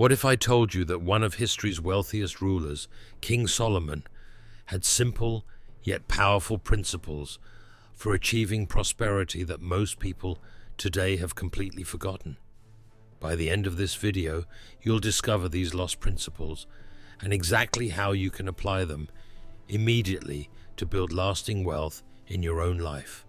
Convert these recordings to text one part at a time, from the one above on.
What if I told you that one of history's wealthiest rulers, King Solomon, had simple yet powerful principles for achieving prosperity that most people today have completely forgotten? By the end of this video, you'll discover these lost principles and exactly how you can apply them immediately to build lasting wealth in your own life.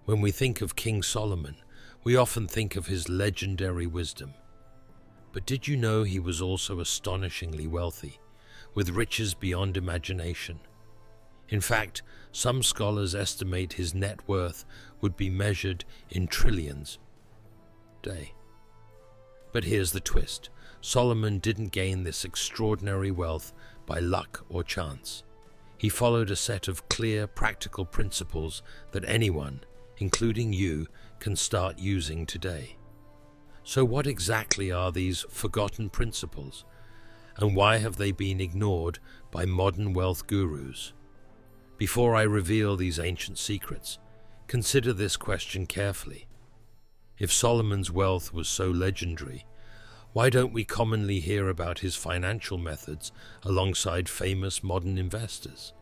When we think of King Solomon, we often think of his legendary wisdom. But did you know he was also astonishingly wealthy, with riches beyond imagination? In fact, some scholars estimate his net worth would be measured in trillions a day. But here's the twist. Solomon didn't gain this extraordinary wealth by luck or chance. He followed a set of clear, practical principles that anyone, including you, can start using today. So what exactly are these forgotten principles, and why have they been ignored by modern wealth gurus? Before I reveal these ancient secrets, consider this question carefully. If Solomon's wealth was so legendary, why don't we commonly hear about his financial methods alongside famous modern investors?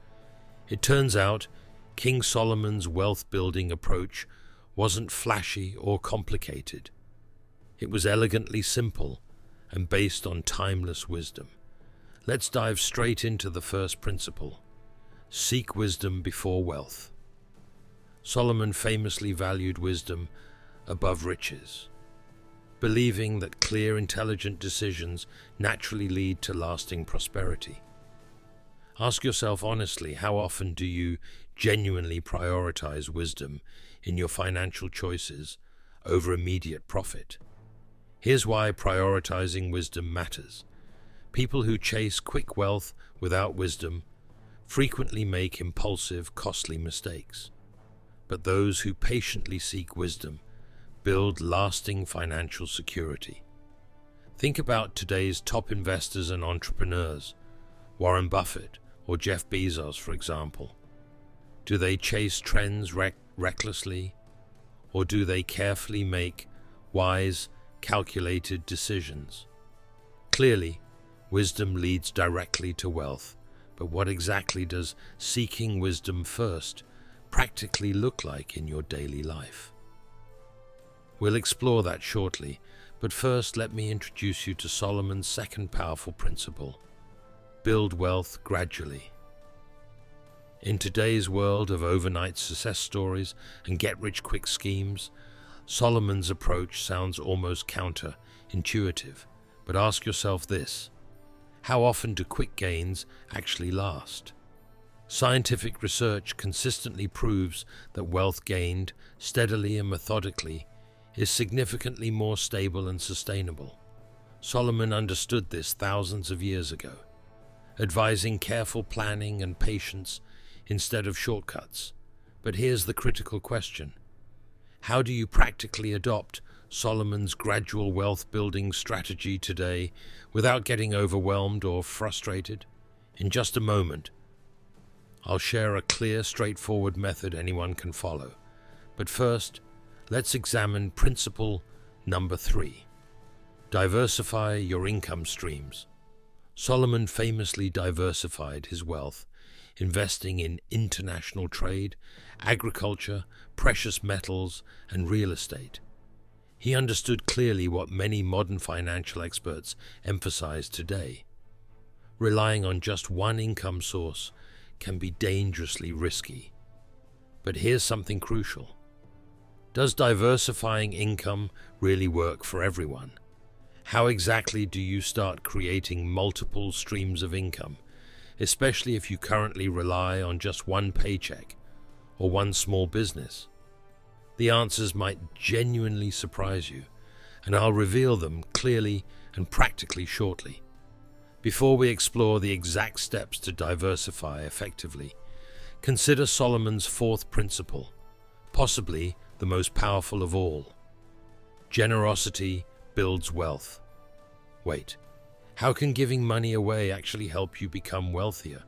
It turns out King Solomon's wealth-building approach wasn't flashy or complicated. It was elegantly simple and based on timeless wisdom. Let's dive straight into the first principle. Seek wisdom before wealth. Solomon famously valued wisdom above riches, believing that clear, intelligent decisions naturally lead to lasting prosperity. Ask yourself honestly, how often do you genuinely prioritize wisdom in your financial choices over immediate profit? Here's why prioritizing wisdom matters. People who chase quick wealth without wisdom frequently make impulsive, costly mistakes. But those who patiently seek wisdom build lasting financial security. Think about today's top investors and entrepreneurs, Warren Buffett or Jeff Bezos, for example. Do they chase trends recklessly, or do they carefully make wise, calculated decisions? Clearly, wisdom leads directly to wealth, but what exactly does seeking wisdom first practically look like in your daily life? We'll explore that shortly, but first let me introduce you to Solomon's second powerful principle: build wealth gradually. In today's world of overnight success stories and get-rich-quick schemes, Solomon's approach sounds almost counterintuitive. But ask yourself this: how often do quick gains actually last? Scientific research consistently proves that wealth gained steadily and methodically is significantly more stable and sustainable. Solomon understood this thousands of years ago, advising careful planning and patience instead of shortcuts. But here's the critical question: how do you practically adopt Solomon's gradual wealth-building strategy today without getting overwhelmed or frustrated? In just a moment, I'll share a clear, straightforward method anyone can follow. But first, let's examine principle number 3. Diversify your income streams. Solomon famously diversified his wealth, investing in international trade, agriculture, precious metals, and real estate. He understood clearly what many modern financial experts emphasize today. Relying on just one income source can be dangerously risky. But here's something crucial. Does diversifying income really work for everyone? How exactly do you start creating multiple streams of income, especially if you currently rely on just one paycheck or one small business? The answers might genuinely surprise you, and I'll reveal them clearly and practically shortly. Before we explore the exact steps to diversify effectively, consider Solomon's fourth principle, possibly the most powerful of all. Generosity builds wealth. Wait, how can giving money away actually help you become wealthier?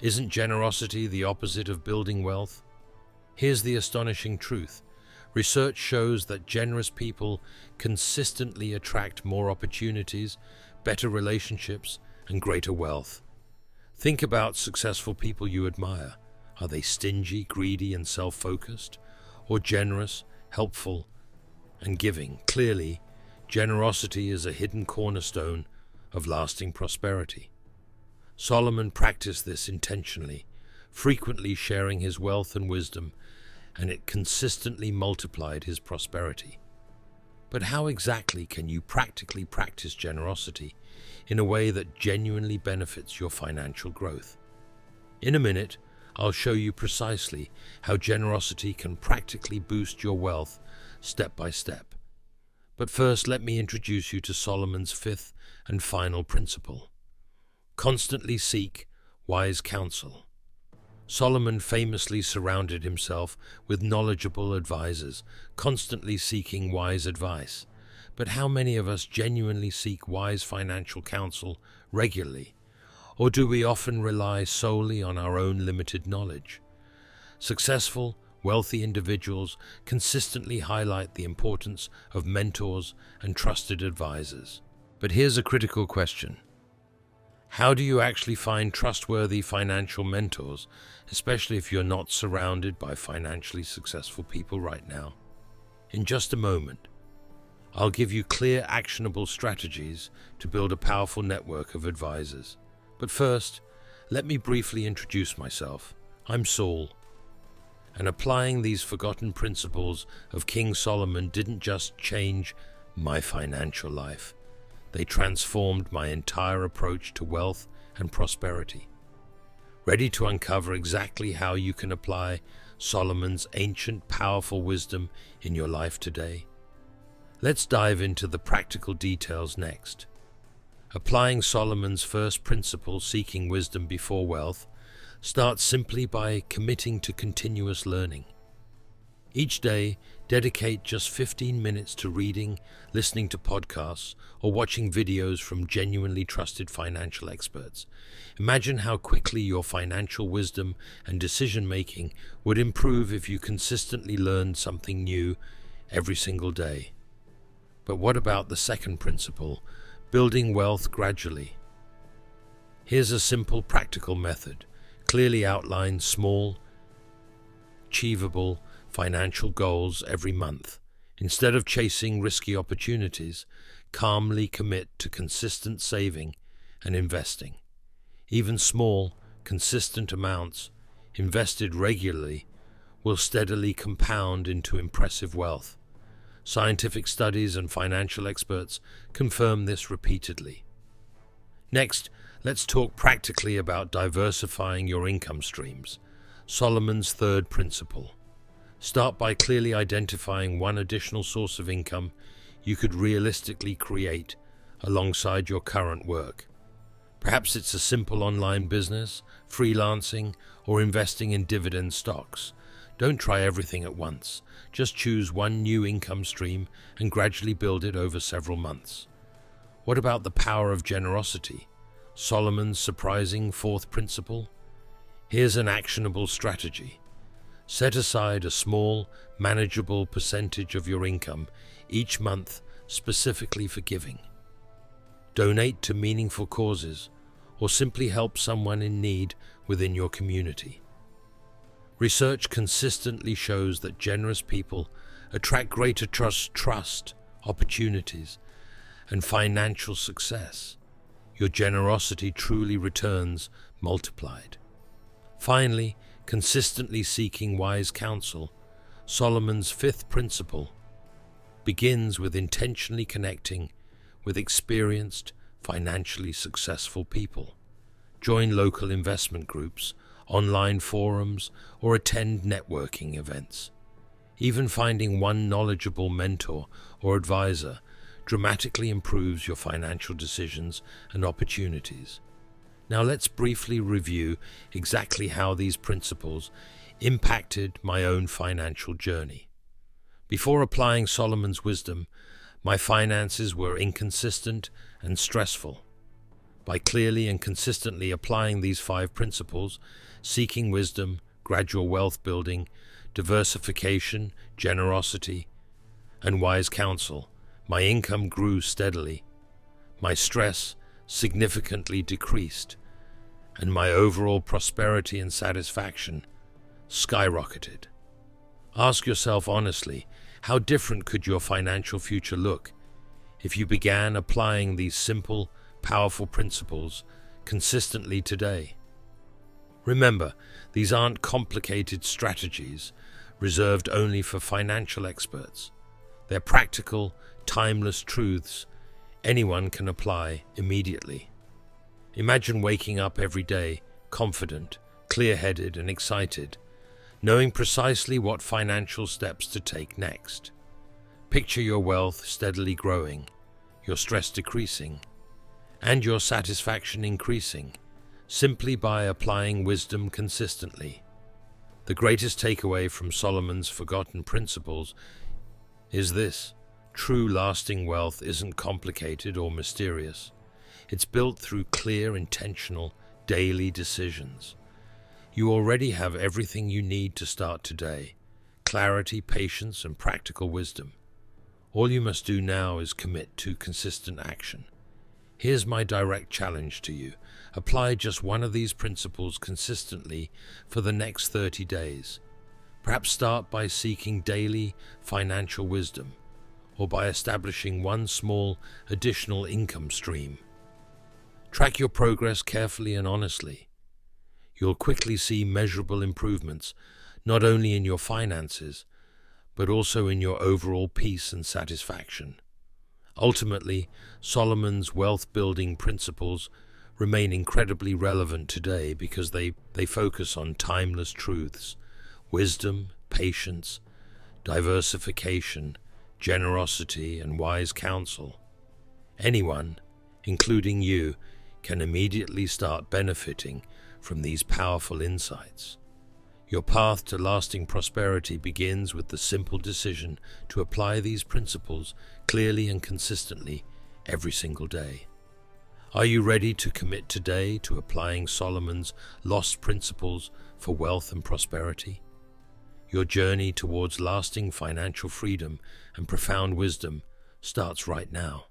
Isn't generosity the opposite of building wealth? Here's the astonishing truth. Research shows that generous people consistently attract more opportunities, better relationships, and greater wealth. Think about successful people you admire. Are they stingy, greedy, and self-focused, or generous, helpful, and giving? Clearly, generosity is a hidden cornerstone of lasting prosperity. Solomon practiced this intentionally, frequently sharing his wealth and wisdom, and it consistently multiplied his prosperity. But how exactly can you practically practice generosity in a way that genuinely benefits your financial growth? In a minute, I'll show you precisely how generosity can practically boost your wealth step by step. But first, let me introduce you to Solomon's fifth and final principle. Constantly seek wise counsel. Solomon famously surrounded himself with knowledgeable advisors, constantly seeking wise advice. But how many of us genuinely seek wise financial counsel regularly? Or do we often rely solely on our own limited knowledge? Successful, wealthy individuals consistently highlight the importance of mentors and trusted advisors. But here's a critical question. How do you actually find trustworthy financial mentors, especially if you're not surrounded by financially successful people right now? In just a moment, I'll give you clear, actionable strategies to build a powerful network of advisors. But first, let me briefly introduce myself. I'm Saul, and applying these forgotten principles of King Solomon didn't just change my financial life. They transformed my entire approach to wealth and prosperity. Ready to uncover exactly how you can apply Solomon's ancient, powerful wisdom in your life today? Let's dive into the practical details next. Applying Solomon's first principle, seeking wisdom before wealth, starts simply by committing to continuous learning. Each day, dedicate just 15 minutes to reading, listening to podcasts, or watching videos from genuinely trusted financial experts. Imagine how quickly your financial wisdom and decision-making would improve if you consistently learned something new every single day. But what about the second principle, building wealth gradually? Here's a simple, practical method. Clearly outline small, achievable financial goals every month. Instead of chasing risky opportunities, calmly commit to consistent saving and investing. Even small, consistent amounts invested regularly will steadily compound into impressive wealth. Scientific studies and financial experts confirm this repeatedly. Next, let's talk practically about diversifying your income streams. Solomon's third principle. Start by clearly identifying one additional source of income you could realistically create alongside your current work. Perhaps it's a simple online business, freelancing, or investing in dividend stocks. Don't try everything at once. Just choose one new income stream and gradually build it over several months. What about the power of generosity? Solomon's surprising fourth principle? Here's an actionable strategy. Set aside a small, manageable percentage of your income each month specifically for giving. Donate to meaningful causes, or simply help someone in need within your community. Research consistently shows that generous people attract greater trust, opportunities, and financial success. Your generosity truly returns multiplied. Finally, consistently seeking wise counsel. Solomon's fifth principle begins with intentionally connecting with experienced, financially successful people. Join local investment groups, online forums, or attend networking events. Even finding one knowledgeable mentor or advisor dramatically improves your financial decisions and opportunities. Now let's briefly review exactly how these principles impacted my own financial journey. Before applying Solomon's wisdom, my finances were inconsistent and stressful. By clearly and consistently applying these 5 principles, seeking wisdom, gradual wealth building, diversification, generosity, and wise counsel, my income grew steadily. my stress significantly decreased, and my overall prosperity and satisfaction skyrocketed. Ask yourself honestly, how different could your financial future look if you began applying these simple, powerful principles consistently today? Remember, these aren't complicated strategies reserved only for financial experts. They're practical, timeless truths anyone can apply immediately. Imagine waking up every day confident, clear-headed, and excited, knowing precisely what financial steps to take next. Picture your wealth steadily growing, your stress decreasing, and your satisfaction increasing, simply by applying wisdom consistently. The greatest takeaway from Solomon's forgotten principles is this: true lasting wealth isn't complicated or mysterious. It's built through clear, intentional, daily decisions. You already have everything you need to start today: clarity, patience, and practical wisdom. All you must do now is commit to consistent action. Here's my direct challenge to you. Apply just one of these principles consistently for the next 30 days. Perhaps start by seeking daily financial wisdom, or by establishing one small additional income stream. Track your progress carefully and honestly. You'll quickly see measurable improvements, not only in your finances, but also in your overall peace and satisfaction. Ultimately, Solomon's wealth-building principles remain incredibly relevant today because they focus on timeless truths: wisdom, patience, diversification, generosity, and wise counsel. Anyone, including you, can immediately start benefiting from these powerful insights. Your path to lasting prosperity begins with the simple decision to apply these principles clearly and consistently every single day. Are you ready to commit today to applying Solomon's lost principles for wealth and prosperity? Your journey towards lasting financial freedom and profound wisdom starts right now.